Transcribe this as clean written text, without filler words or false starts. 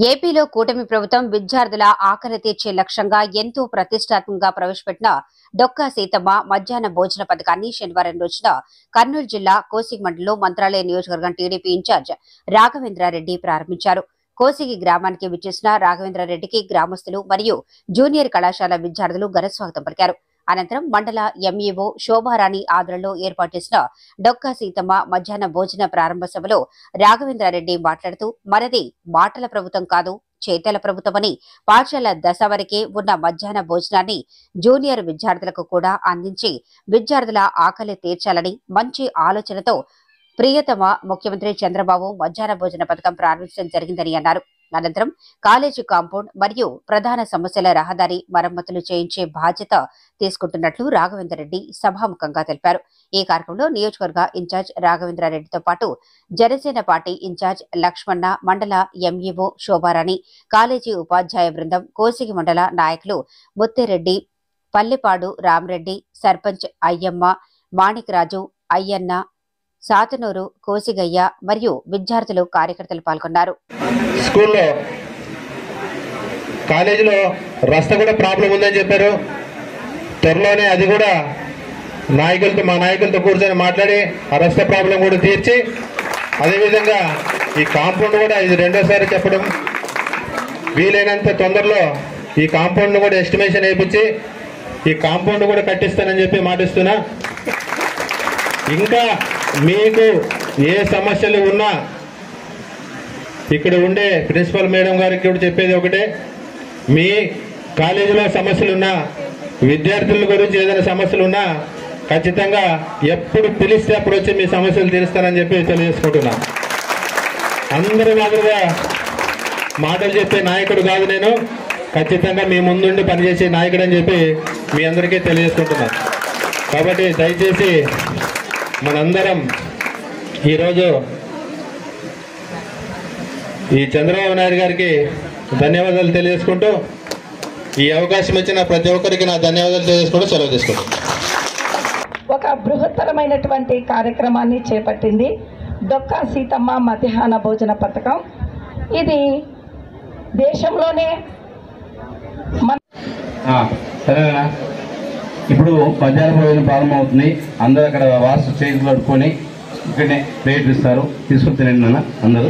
ఏపీలో కూటమి ప్రభుత్వం విద్యార్థుల ఆకలి తీర్చే లక్ష్యంగా ఎంతో ప్రతిష్టాత్మకంగా ప్రవేశపెట్టిన డొక్కా సీతమ్మ మధ్యాహ్న భోజన పథకాన్ని శనివారం రోజున కర్నూలు జిల్లా కోసిగి మండలంలో మంత్రాలయ నియోజకవర్గం టీడీపీ ఇన్ఛార్జ్ రాఘవేంద్రారెడ్డి ప్రారంభించారు. కోసిగి గ్రామానికి విచ్చేసిన రాఘవేంద్రారెడ్డికి గ్రామస్తులు మరియు జూనియర్ కళాశాల విద్యార్థులు ఘనస్వాగతం పలికారు. అనంతరం మండల ఎంఈఓ శోభారాణి ఆధ్వర్యంలో ఏర్పాటు చేసిన డొక్కా సీతమ్మ మధ్యాహ్న భోజన ప్రారంభ సభలో రాఘవేంద్రారెడ్డి మాట్లాడుతూ మనది మాటల ప్రభుత్వం కాదు, చేతల ప్రభుత్వమని, పాఠశాల దశ వరకే ఉన్న మధ్యాహ్న భోజనాన్ని జూనియర్ విద్యార్థులకు కూడా అందించి విద్యార్థుల ఆకలి తీర్చాలని మంచి ఆలోచనతో ప్రియతమ ముఖ్యమంత్రి చంద్రబాబు మధ్యాహ్న భోజన పథకం ప్రారంభించడం జరిగిందని అన్నారు. అనంతరం కాలేజీ కాంపౌండ్ మరియు ప్రధాన సమస్యల రహదారి మరమ్మతులు చేయించే బాధ్యత తీసుకుంటున్నట్లు రాఘవేంద్రరెడ్డి సభాముఖంగా తెలిపారు. ఈ కార్యక్రమంలో నియోజకవర్గ ఇన్ఛార్జ్ రాఘవేంద్రారెడ్డితో పాటు జనసేన పార్టీ ఇన్ఛార్జ్ లక్ష్మణ, మండల ఎంఈఓ శోభారాణి, కాలేజీ ఉపాధ్యాయ బృందం, కోసిగి మండల నాయకులు ముత్తిరెడ్డి, పల్లెపాడు రామరెడ్డి, సర్పంచ్ అయ్యమ్మ, మాణిక్రాజు, అయ్యన్న, సాతనూరు, కోసిగయ్య మరియు విద్యార్థులు, కార్యకర్తలు పాల్గొన్నారు. స్కూల్లో కాలేజీలో రస్తా కూడా ప్రాబ్లం ఉందని చెప్పారు. త్వరలోనే అది కూడా మా నాయకులతో కూర్చొని మాట్లాడి ఆ రస్తా ప్రాబ్లం కూడా తీర్చి, అదేవిధంగా ఈ కాంపౌండ్ కూడా ఇది రెండోసారి చెప్పడం, వీలైనంత తొందరలో ఈ కాంపౌండ్ కూడా ఎస్టిమేషన్ వేయించి ఈ కాంపౌండ్ కూడా కట్టిస్తానని చెప్పి మాటిస్తున్నా. ఇంకా మీకు ఏ సమస్యలు ఉన్నా ఇక్కడ ఉండే ప్రిన్సిపల్ మేడం గారికి కూడా చెప్పేది ఒకటే, మీ కాలేజీలో సమస్యలున్నా, విద్యార్థుల గురించి ఏదైనా సమస్యలున్నా ఖచ్చితంగా ఎప్పుడు పిలిస్తే అప్పుడు వచ్చి మీ సమస్యలు తీరుస్తానని చెప్పి తెలియజేసుకుంటున్నా. అందరి మాదిరిగా మాటలు చెప్పే నాయకుడు కాదు నేను, ఖచ్చితంగా మీ ముందుండి పనిచేసే నాయకుడు అని చెప్పి మీ అందరికీ తెలియజేసుకుంటున్నా. కాబట్టి దయచేసి మనందరం ఈరోజు ఈ చంద్రబాబు నాయుడు గారికి ధన్యవాదాలు తెలియజేసుకుంటూ, ఈ అవకాశం ఇచ్చిన ప్రతి ఒక్కరికి నా ధన్యవాదాలు తెలియజేసుకుంటూ సెలవు తీసుకుంటాం. ఒక బృహత్తరమైనటువంటి కార్యక్రమాన్ని చేపట్టింది డొక్కా సీతమ్మ మధ్యాహ్న భోజన పథకం. ఇది దేశంలోనే సరేనా. ఇప్పుడు మధ్యాహ్న భోజనం ప్రారంభమవుతుంది. అందరూ అక్కడ వాసు చేతులు కడుక్కొని ఇక్కడనే ప్లేట్ ఇస్తారు, తీసుకుని తినండి అందరూ.